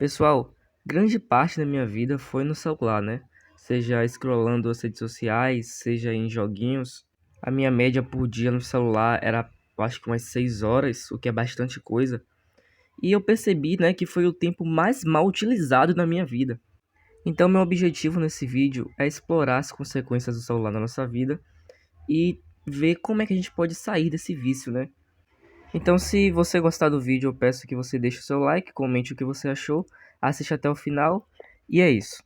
Pessoal, grande parte da minha vida foi no celular, né? Seja scrollando as redes sociais, seja em joguinhos. A minha média por dia no celular era, eu acho que umas 6 horas, o que é bastante coisa. E eu percebi, né, que foi o tempo mais mal utilizado na minha vida. Então, meu objetivo nesse vídeo é explorar as consequências do celular na nossa vida e ver como é que a gente pode sair desse vício, né? Então, se você gostar do vídeo, eu peço que você deixe o seu like, comente o que você achou, assista até o final. E é isso.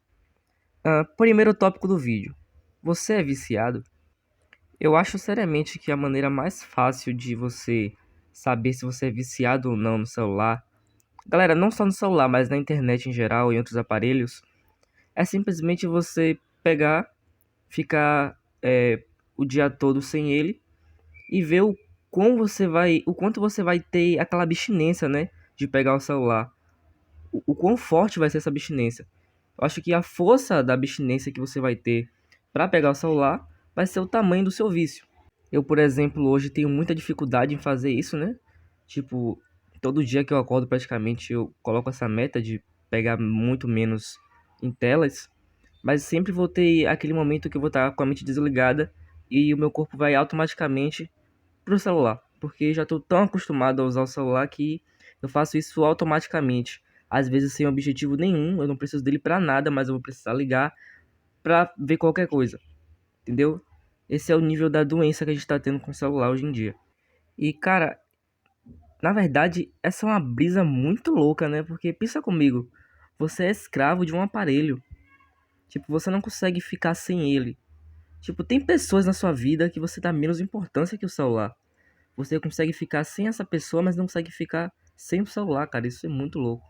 Primeiro tópico do vídeo. Você é viciado? Eu acho seriamente que a maneira mais fácil de você saber se você é viciado ou não no celular, galera, não só no celular, mas na internet em geral e em outros aparelhos, é simplesmente você pegar, ficar o dia todo sem ele e ver o quanto você vai ter aquela abstinência, né, de pegar o celular. O quão forte vai ser essa abstinência. Eu acho que a força da abstinência que você vai ter para pegar o celular vai ser o tamanho do seu vício. Eu, por exemplo, hoje tenho muita dificuldade em fazer isso, né? Tipo, todo dia que eu acordo praticamente eu coloco essa meta de pegar muito menos em telas, mas sempre vou ter aquele momento que eu vou estar com a mente desligada e o meu corpo vai automaticamente pro celular, porque já estou tão acostumado a usar o celular que eu faço isso automaticamente. Às vezes sem objetivo nenhum, eu não preciso dele para nada, mas eu vou precisar ligar para ver qualquer coisa, entendeu? Esse é o nível da doença que a gente tá tendo com o celular hoje em dia. E cara, na verdade, essa é uma brisa muito louca, né? Porque pensa comigo, você é escravo de um aparelho. Tipo, você não consegue ficar sem ele. Tipo, tem pessoas na sua vida que você dá menos importância que o celular. Você consegue ficar sem essa pessoa, mas não consegue ficar sem o celular, cara. Isso é muito louco.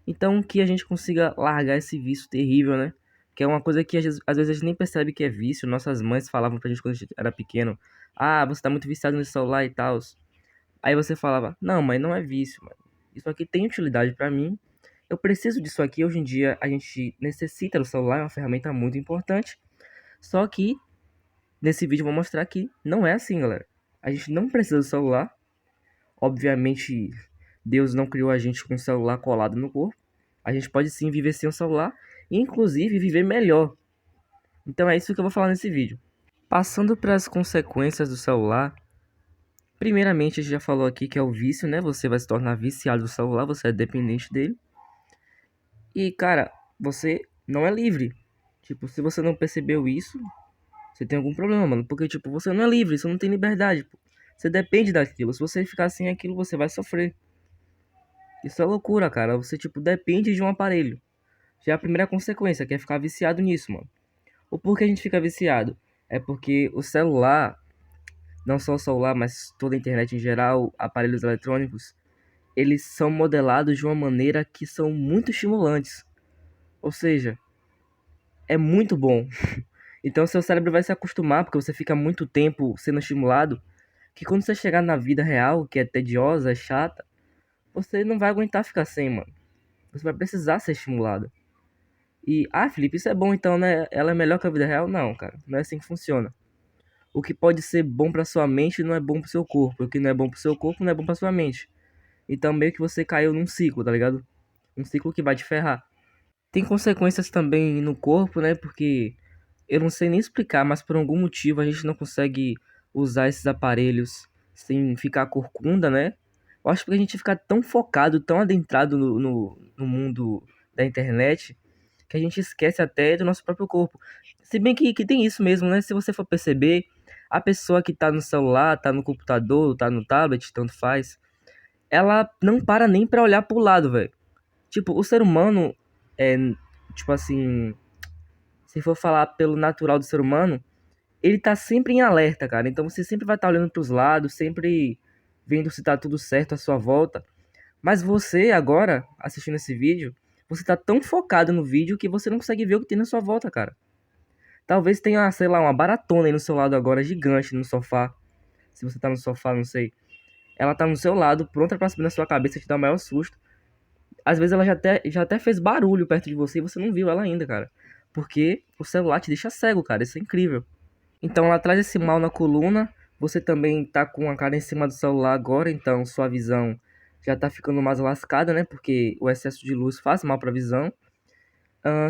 Então, que a gente consiga largar esse vício terrível, né? Que é uma coisa que às vezes a gente nem percebe que é vício. Nossas mães falavam pra gente quando a gente era pequeno: ah, você tá muito viciado nesse celular e tal. Aí você falava: não, mas não é vício, mano. Isso aqui tem utilidade pra mim. Eu preciso disso aqui. Hoje em dia a gente necessita do celular, é uma ferramenta muito importante. Só que nesse vídeo eu vou mostrar que não é assim, galera. A gente não precisa do celular. Obviamente, Deus não criou a gente com o celular colado no corpo. A gente pode sim viver sem o celular e inclusive viver melhor. Então é isso que eu vou falar nesse vídeo. Passando para as consequências do celular, primeiramente a gente já falou aqui que é o vício, né? Você vai se tornar viciado do celular, você é dependente dele. E cara, você não é livre. Tipo, se você não percebeu isso, você tem algum problema, mano. Porque tipo, você não é livre, você não tem liberdade, pô. Você depende daquilo. Se você ficar sem aquilo, você vai sofrer. Isso é loucura, cara. Você, tipo, depende de um aparelho. Já é a primeira consequência, que é ficar viciado nisso, mano. O porquê a gente fica viciado? É porque o celular, não só o celular, mas toda a internet em geral, aparelhos eletrônicos, eles são modelados de uma maneira que são muito estimulantes. Ou seja, é muito bom. Então seu cérebro vai se acostumar, porque você fica muito tempo sendo estimulado, que quando você chegar na vida real, que é tediosa, é chata, você não vai aguentar ficar sem, mano. Você vai precisar ser estimulado. Felipe, isso é bom então, né? Ela é melhor que a vida real? Não, cara. Não é assim que funciona. O que pode ser bom pra sua mente não é bom pro seu corpo. O que não é bom pro seu corpo não é bom pra sua mente. Então meio que você caiu num ciclo, tá ligado? Um ciclo que vai te ferrar. Tem consequências também no corpo, né? Porque eu não sei nem explicar, mas por algum motivo a gente não consegue usar esses aparelhos sem ficar corcunda, né? Eu acho que a gente fica tão focado, tão adentrado no mundo da internet, que a gente esquece até do nosso próprio corpo. Se bem que tem isso mesmo, né? Se você for perceber, a pessoa que tá no celular, tá no computador, tá no tablet, tanto faz, ela não para nem pra olhar pro lado, velho. Tipo, o ser humano é, tipo assim, se for falar pelo natural do ser humano, ele tá sempre em alerta, cara. Então você sempre vai estar olhando pros lados, sempre vendo se tá tudo certo à sua volta. Mas você agora, assistindo esse vídeo, você tá tão focado no vídeo que você não consegue ver o que tem na sua volta, cara. Talvez tenha, sei lá, uma baratona aí no seu lado agora, gigante no sofá. Se você tá no sofá, não sei. Ela tá no seu lado, pronta pra subir na sua cabeça e te dar o maior susto. Às vezes ela já até fez barulho perto de você e você não viu ela ainda, cara. Porque o celular te deixa cego, cara. Isso é incrível. Então ela traz esse mal na coluna. Você também tá com a cara em cima do celular agora, então sua visão já tá ficando mais lascada, né? Porque o excesso de luz faz mal pra visão.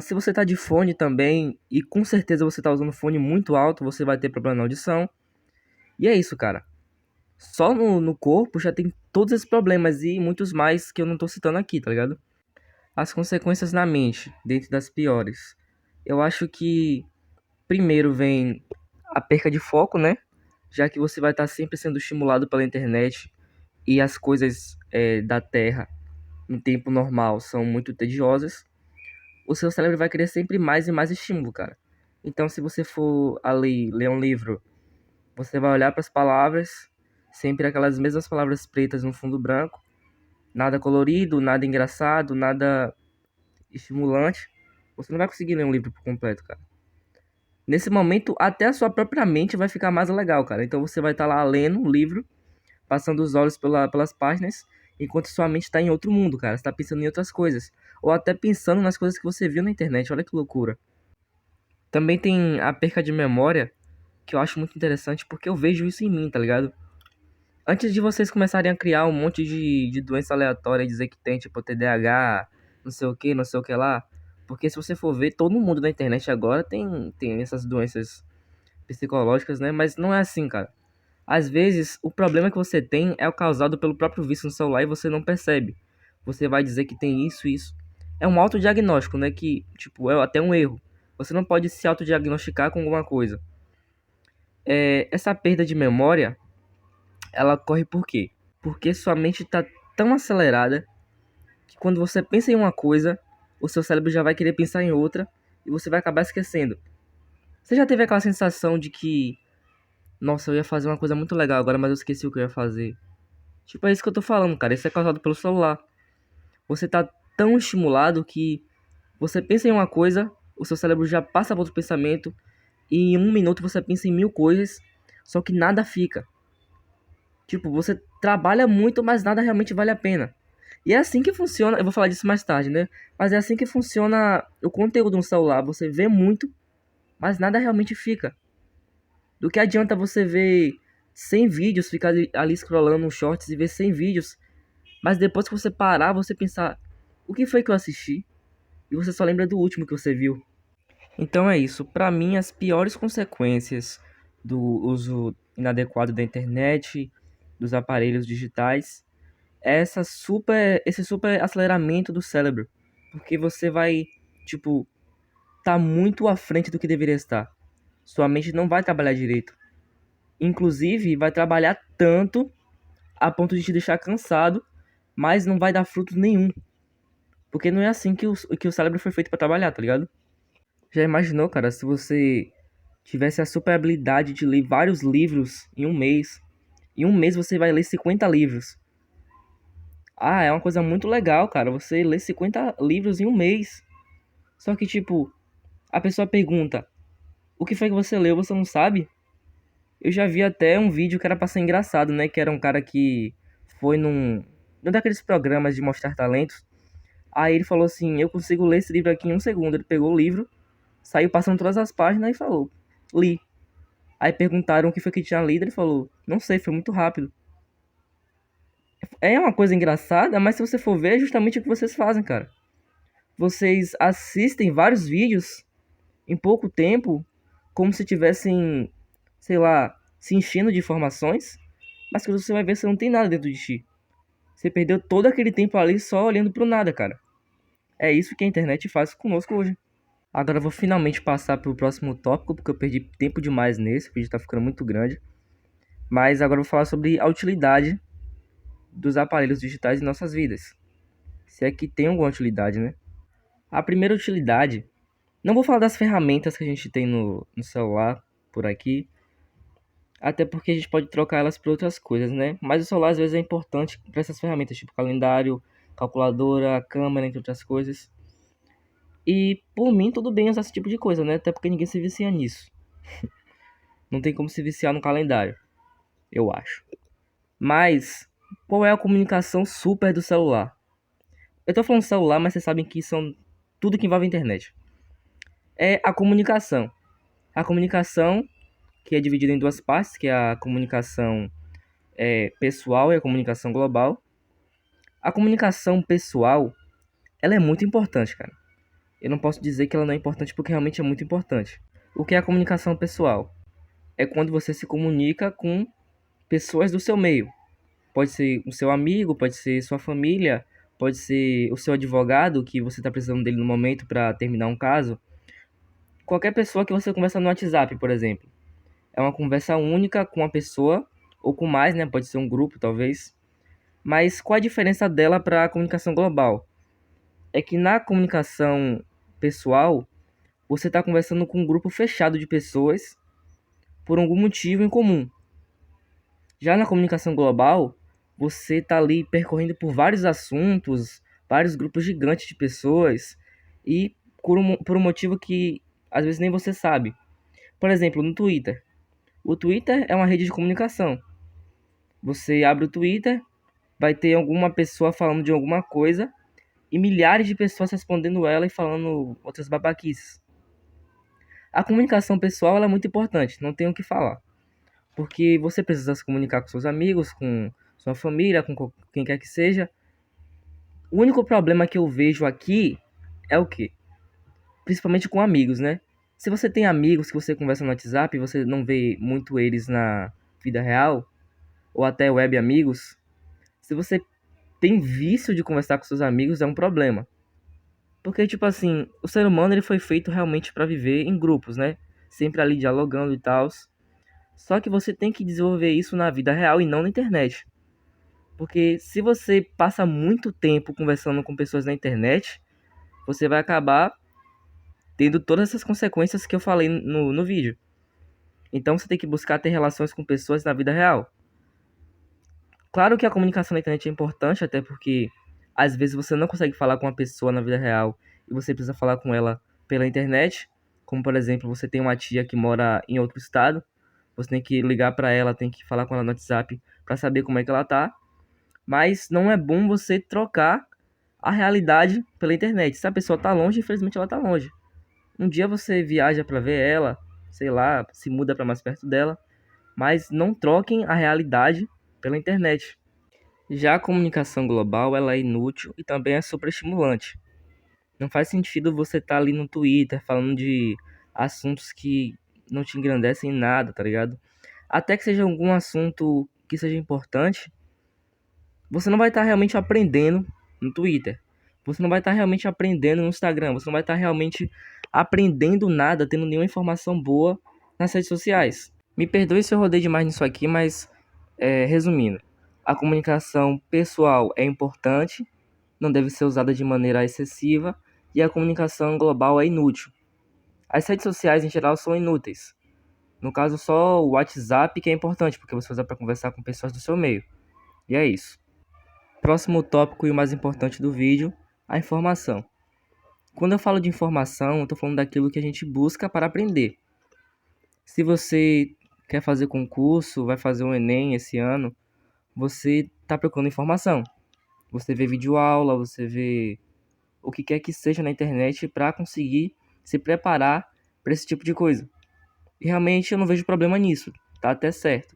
Se você tá de fone também, e com certeza você tá usando fone muito alto, você vai ter problema na audição. E é isso, cara. Só no corpo já tem todos esses problemas e muitos mais que eu não tô citando aqui, tá ligado? As consequências na mente, dentro das piores. Eu acho que primeiro vem a perca de foco, né? Já que você vai estar sempre sendo estimulado pela internet e as coisas da Terra em tempo normal são muito tediosas, o seu cérebro vai querer sempre mais e mais estímulo, cara. Então, se você for ali ler um livro, você vai olhar para as palavras, sempre aquelas mesmas palavras pretas no fundo branco, nada colorido, nada engraçado, nada estimulante. Você não vai conseguir ler um livro por completo, cara. Nesse momento, até a sua própria mente vai ficar mais legal, cara. Então você vai estar lá lendo um livro, passando os olhos pelas páginas, enquanto sua mente está em outro mundo, cara. Você tá pensando em outras coisas. Ou até pensando nas coisas que você viu na internet. Olha que loucura. Também tem a perca de memória, que eu acho muito interessante, porque eu vejo isso em mim, tá ligado? Antes de vocês começarem a criar um monte de doença aleatória e dizer que tem, tipo, TDAH, não sei o que, não sei o que lá. Porque se você for ver, todo mundo na internet agora tem essas doenças psicológicas, né? Mas não é assim, cara. Às vezes, o problema que você tem é o causado pelo próprio vício no celular e você não percebe. Você vai dizer que tem isso e isso. É um autodiagnóstico, né? Que, tipo, é até um erro. Você não pode se autodiagnosticar com alguma coisa. Essa perda de memória, ela ocorre por quê? Porque sua mente está tão acelerada que quando você pensa em uma coisa, o seu cérebro já vai querer pensar em outra e você vai acabar esquecendo. Você já teve aquela sensação de que, nossa, eu ia fazer uma coisa muito legal agora, mas eu esqueci o que eu ia fazer? Tipo, é isso que eu tô falando, cara. Isso é causado pelo celular. Você tá tão estimulado que você pensa em uma coisa, o seu cérebro já passa para outro pensamento, e em um minuto você pensa em 1000 coisas, só que nada fica. Tipo, você trabalha muito, mas nada realmente vale a pena. E é assim que funciona, eu vou falar disso mais tarde, né? Mas é assim que funciona o conteúdo no celular. Você vê muito, mas nada realmente fica. Do que adianta você ver 100 vídeos, ficar ali scrollando nos shorts e ver 100 vídeos, mas depois que você parar, você pensar, o que foi que eu assisti? E você só lembra do último que você viu. Então é isso. Pra mim, as piores consequências do uso inadequado da internet, dos aparelhos digitais, é esse super aceleramento do cérebro. Porque você vai, tipo, tá muito à frente do que deveria estar. Sua mente não vai trabalhar direito. Inclusive, vai trabalhar tanto a ponto de te deixar cansado, mas não vai dar fruto nenhum. Porque não é assim que o cérebro foi feito pra trabalhar, tá ligado? Já imaginou, cara, se você tivesse a super habilidade de ler vários livros em um mês? Em um mês você vai ler 50 livros. Ah, é uma coisa muito legal, cara. Você lê 50 livros em um mês. Só que, tipo, a pessoa pergunta: o que foi que você leu? Você não sabe? Eu já vi até um vídeo que era pra ser engraçado, né? Que era um cara que foi num daqueles programas de mostrar talentos. Aí ele falou assim: eu consigo ler esse livro aqui em um segundo. Ele pegou o livro, saiu passando todas as páginas e falou: li. Aí perguntaram o que foi que tinha lido, ele falou: não sei, foi muito rápido. É uma coisa engraçada, mas se você for ver, é justamente o que vocês fazem, cara. Vocês assistem vários vídeos em pouco tempo, como se tivessem, sei lá, se enchendo de informações, mas quando você vai ver, você não tem nada dentro de ti. Você perdeu todo aquele tempo ali só olhando pro nada, cara. É isso que a internet faz conosco hoje. Agora eu vou finalmente passar pro próximo tópico, porque eu perdi tempo demais nesse, o vídeo tá ficando muito grande. Mas agora eu vou falar sobre a utilidade dos aparelhos digitais em nossas vidas. Se é que tem alguma utilidade, né? A primeira utilidade, não vou falar das ferramentas que a gente tem no celular por aqui, até porque a gente pode trocar elas por outras coisas, né? Mas o celular às vezes é importante para essas ferramentas, tipo calendário, calculadora, câmera, entre outras coisas. E por mim tudo bem usar esse tipo de coisa, né? Até porque ninguém se vicia nisso. Não tem como se viciar no calendário, eu acho. Mas qual é a comunicação super do celular? Eu tô falando celular, mas vocês sabem que são tudo que envolve a internet. É a comunicação. A comunicação que é dividida em duas partes, que é a comunicação pessoal e a comunicação global. A comunicação pessoal, ela é muito importante, cara. Eu não posso dizer que ela não é importante porque realmente é muito importante. O que é a comunicação pessoal? É quando você se comunica com pessoas do seu meio. Pode ser o seu amigo, pode ser sua família, pode ser o seu advogado que você está precisando dele no momento para terminar um caso. Qualquer pessoa que você conversa no WhatsApp, por exemplo. É uma conversa única com uma pessoa, ou com mais, né? Pode ser um grupo, talvez. Mas qual a diferença dela para a comunicação global? É que na comunicação pessoal, você está conversando com um grupo fechado de pessoas por algum motivo em comum. Já na comunicação global, você está ali percorrendo por vários assuntos, vários grupos gigantes de pessoas e por um motivo que às vezes nem você sabe. Por exemplo, no Twitter. O Twitter é uma rede de comunicação. Você abre o Twitter, vai ter alguma pessoa falando de alguma coisa e milhares de pessoas respondendo ela e falando outras babaquices. A comunicação pessoal ela é muito importante, não tenho o que falar. Porque você precisa se comunicar com seus amigos, com sua família, com quem quer que seja. O único problema que eu vejo aqui é o quê? Principalmente com amigos, né? Se você tem amigos que você conversa no WhatsApp e você não vê muito eles na vida real, ou até web amigos, se você tem vício de conversar com seus amigos, é um problema. Porque, tipo assim, o ser humano ele foi feito realmente para viver em grupos, né? Sempre ali dialogando e tal. Só que você tem que desenvolver isso na vida real e não na internet. Porque se você passa muito tempo conversando com pessoas na internet, você vai acabar tendo todas essas consequências que eu falei no vídeo. Então você tem que buscar ter relações com pessoas na vida real. Claro que a comunicação na internet é importante, até porque às vezes você não consegue falar com uma pessoa na vida real e você precisa falar com ela pela internet. Como, por exemplo, você tem uma tia que mora em outro estado, você tem que ligar para ela, tem que falar com ela no WhatsApp para saber como é que ela tá. Mas não é bom você trocar a realidade pela internet. Se a pessoa tá longe, infelizmente ela tá longe. Um dia você viaja para ver ela, sei lá, se muda para mais perto dela, mas não troquem a realidade pela internet. Já a comunicação global, ela é inútil e também é superestimulante. Não faz sentido você estar ali no Twitter falando de assuntos que não te engrandecem em nada, tá ligado? Até que seja algum assunto que seja importante, você não vai estar realmente aprendendo no Twitter. Você não vai estar realmente aprendendo no Instagram. Você não vai estar realmente aprendendo nada, tendo nenhuma informação boa nas redes sociais. Me perdoe se eu rodei demais nisso aqui, mas resumindo, a comunicação pessoal é importante, não deve ser usada de maneira excessiva e a comunicação global é inútil. As redes sociais em geral são inúteis. No caso, só o WhatsApp que é importante, porque você usa para conversar com pessoas do seu meio. E é isso. Próximo tópico e o mais importante do vídeo, a informação. Quando eu falo de informação, eu estou falando daquilo que a gente busca para aprender. Se você quer fazer concurso, vai fazer um Enem esse ano, você está procurando informação. Você vê videoaula, você vê o que quer que seja na internet para conseguir se preparar para esse tipo de coisa. E realmente eu não vejo problema nisso, tá até certo.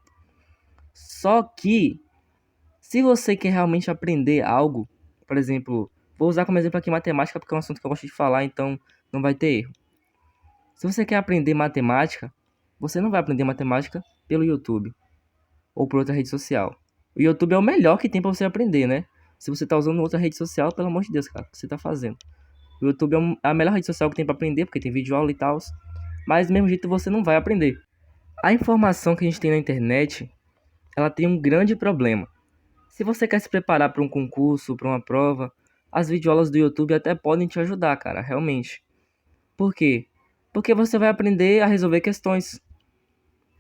Só que, se você quer realmente aprender algo, por exemplo, vou usar como exemplo aqui matemática porque é um assunto que eu gosto de falar, então não vai ter erro. Se você quer aprender matemática, você não vai aprender matemática pelo YouTube ou por outra rede social. O YouTube é o melhor que tem para você aprender, né? Se você tá usando outra rede social, pelo amor de Deus, cara, o que você tá fazendo? O YouTube é a melhor rede social que tem para aprender, porque tem vídeo aula e tal. Mas do mesmo jeito você não vai aprender. A informação que a gente tem na internet, ela tem um grande problema. Se você quer se preparar para um concurso, para uma prova, as videoaulas do YouTube até podem te ajudar, cara, realmente. Por quê? Porque você vai aprender a resolver questões.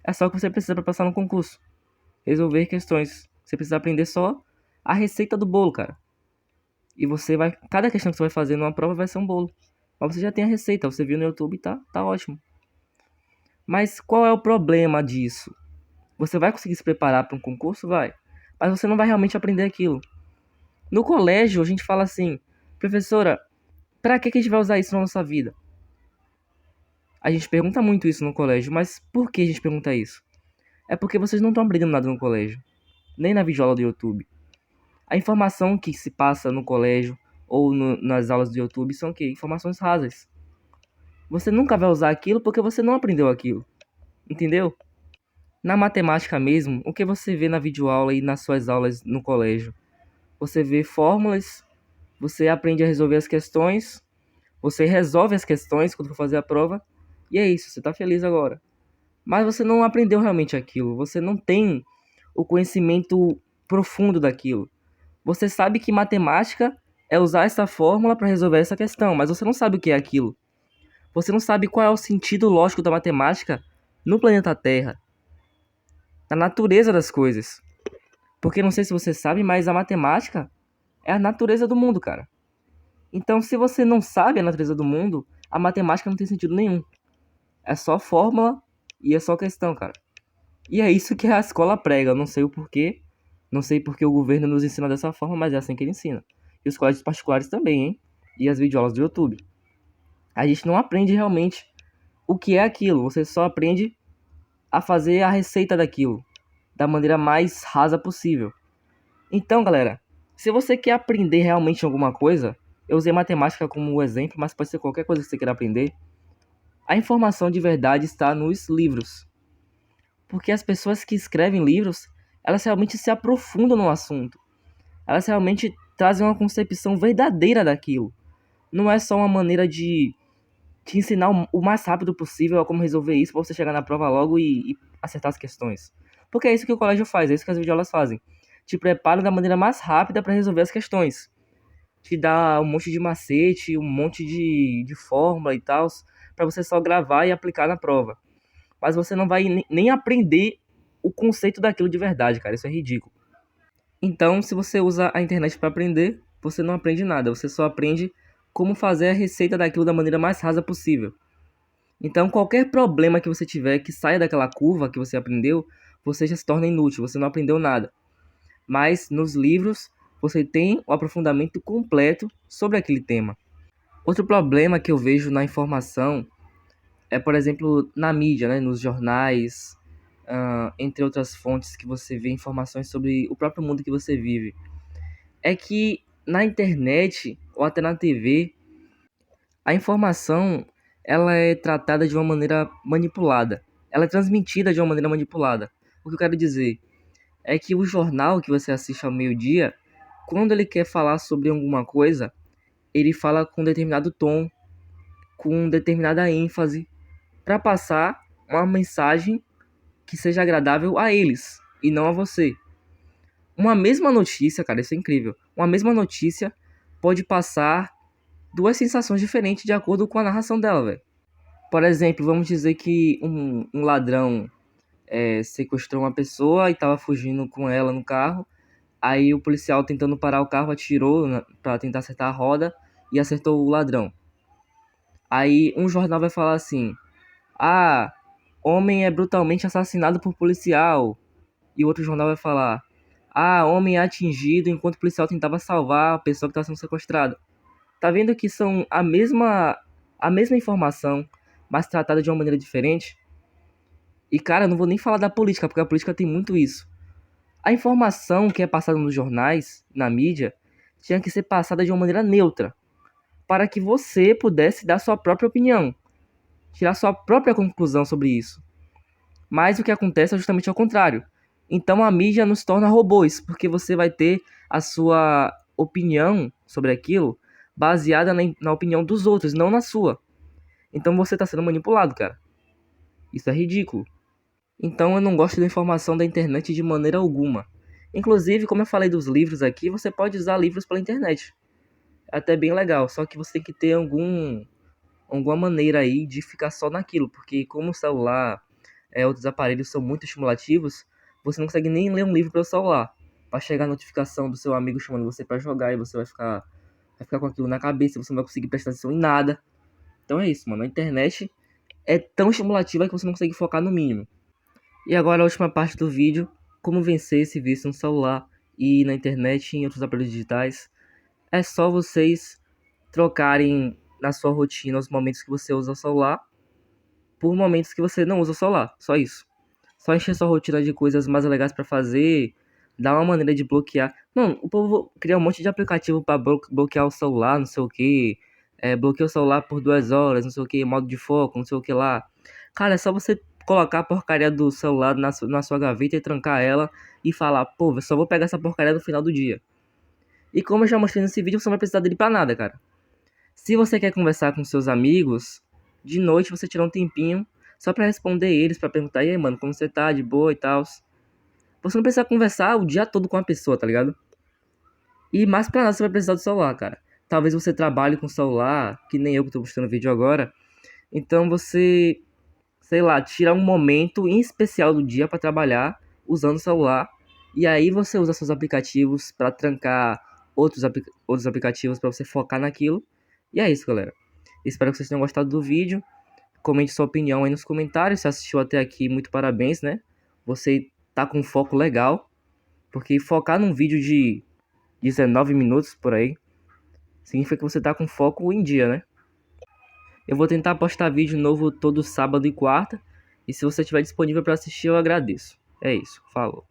É só o que você precisa para passar no concurso. Resolver questões. Você precisa aprender só a receita do bolo, cara. E você vai. Cada questão que você vai fazer numa prova vai ser um bolo. Mas você já tem a receita, você viu no YouTube e tá ótimo. Mas qual é o problema disso? Você vai conseguir se preparar para um concurso? Vai. Mas você não vai realmente aprender aquilo. No colégio, a gente fala assim, professora, pra que a gente vai usar isso na nossa vida? A gente pergunta muito isso no colégio, mas por que a gente pergunta isso? É porque vocês não estão aprendendo nada no colégio, nem na videoaula do YouTube. A informação que se passa no colégio ou nas aulas do YouTube são o quê? Informações rasas. Você nunca vai usar aquilo porque você não aprendeu aquilo, entendeu? Na matemática mesmo, o que você vê na videoaula e nas suas aulas no colégio? Você vê fórmulas, você aprende a resolver as questões, você resolve as questões quando for fazer a prova, e é isso, você tá feliz agora. Mas você não aprendeu realmente aquilo, você não tem o conhecimento profundo daquilo. Você sabe que matemática é usar essa fórmula para resolver essa questão, mas você não sabe o que é aquilo. Você não sabe qual é o sentido lógico da matemática no planeta Terra, na natureza das coisas. Porque não sei se você sabe, mas a matemática é a natureza do mundo, cara. Então, se você não sabe a natureza do mundo, a matemática não tem sentido nenhum. É só fórmula e é só questão, cara. E é isso que a escola prega. Eu não sei o porquê. Não sei porque o governo nos ensina dessa forma, mas é assim que ele ensina. E os colégios particulares também, hein? E as videoaulas do YouTube. A gente não aprende realmente o que é aquilo. Você só aprende a fazer a receita daquilo da maneira mais rasa possível. Então, galera, se você quer aprender realmente alguma coisa, eu usei matemática como exemplo, mas pode ser qualquer coisa que você queira aprender. A informação de verdade está nos livros. Porque as pessoas que escrevem livros, elas realmente se aprofundam no assunto. Elas realmente trazem uma concepção verdadeira daquilo. Não é só uma maneira de te ensinar o mais rápido possível a como resolver isso para você chegar na prova logo e acertar as questões. Porque é isso que o colégio faz, é isso que as videoaulas fazem. Te preparam da maneira mais rápida para resolver as questões. Te dá um monte de macete, um monte de fórmula e tal, para você só gravar e aplicar na prova. Mas você não vai nem aprender o conceito daquilo de verdade, cara. Isso é ridículo. Então, se você usa a internet para aprender, você não aprende nada. Você só aprende como fazer a receita daquilo da maneira mais rasa possível. Então, qualquer problema que você tiver que saia daquela curva que você aprendeu, você já se torna inútil, você não aprendeu nada. Mas nos livros, você tem o aprofundamento completo sobre aquele tema. Outro problema que eu vejo na informação é, por exemplo, na mídia, né, nos jornais, entre outras fontes que você vê informações sobre o próprio mundo que você vive. É que na internet ou até na TV, a informação ela é tratada de uma maneira manipulada. Ela é transmitida de uma maneira manipulada. O que eu quero dizer é que o jornal que você assiste ao meio-dia, quando ele quer falar sobre alguma coisa, ele fala com determinado tom, com determinada ênfase, para passar uma mensagem que seja agradável a eles e não a você. Uma mesma notícia, cara, isso é incrível. Uma mesma notícia pode passar duas sensações diferentes de acordo com a narração dela, velho. Por exemplo, vamos dizer que um ladrão sequestrou uma pessoa e estava fugindo com ela no carro. Aí o policial, tentando parar o carro, atirou para tentar acertar a roda e acertou o ladrão. Aí um jornal vai falar assim: ah, homem é brutalmente assassinado por policial. E o outro jornal vai falar: ah, homem é atingido enquanto o policial tentava salvar a pessoa que estava sendo sequestrada. Tá vendo que são a mesma informação, mas tratada de uma maneira diferente? E cara, eu não vou nem falar da política, porque a política tem muito isso. A informação que é passada nos jornais, na mídia, tinha que ser passada de uma maneira neutra, para que você pudesse dar sua própria opinião, tirar sua própria conclusão sobre isso. Mas o que acontece é justamente ao contrário. Então a mídia nos torna robôs, porque você vai ter a sua opinião sobre aquilo baseada na opinião dos outros, não na sua. Então você está sendo manipulado, cara. Isso é ridículo. Então eu não gosto da informação da internet de maneira alguma. Inclusive, como eu falei dos livros aqui, você pode usar livros pela internet. É até bem legal, só que você tem que ter alguma maneira aí de ficar só naquilo, porque como o celular, outros aparelhos são muito estimulativos, você não consegue nem ler um livro pelo celular. Vai chegar a notificação do seu amigo chamando você para jogar e você vai ficar com aquilo na cabeça, você não vai conseguir prestar atenção em nada. Então é isso, mano. A internet é tão estimulativa que você não consegue focar no mínimo. E agora a última parte do vídeo, como vencer esse vício no celular e na internet e em outros aparelhos digitais. É só vocês trocarem na sua rotina os momentos que você usa o celular por momentos que você não usa o celular. Só isso. Só encher sua rotina de coisas mais legais para fazer, Dá uma maneira de bloquear. Não, o povo cria um monte de aplicativo pra bloquear o celular, não sei o que. Bloqueia o celular por 2 horas, não sei o que, modo de foco, não sei o que lá. Cara, é só você colocar a porcaria do celular na sua gaveta e trancar ela e falar, pô, eu só vou pegar essa porcaria no final do dia. E como eu já mostrei nesse vídeo, você não vai precisar dele pra nada, cara. Se você quer conversar com seus amigos, de noite você tira um tempinho só pra responder eles, pra perguntar, e aí, mano, como você tá, de boa e tal. Você não precisa conversar o dia todo com a pessoa, tá ligado? E mais pra nada você vai precisar do celular, cara. Talvez você trabalhe com o celular, que nem eu que tô mostrando o vídeo agora. Então você, sei lá, tira um momento em especial do dia pra trabalhar usando o celular. E aí você usa seus aplicativos pra trancar outros aplicativos pra você focar naquilo. E é isso, galera. Espero que vocês tenham gostado do vídeo. Comente sua opinião aí nos comentários. Se assistiu até aqui, muito parabéns, né? Você tá com um foco legal. Porque focar num vídeo de 19 minutos por aí significa que você tá com foco em dia, né? Eu vou tentar postar vídeo novo todo sábado e quarta. E se você estiver disponível para assistir, eu agradeço. É isso. Falou.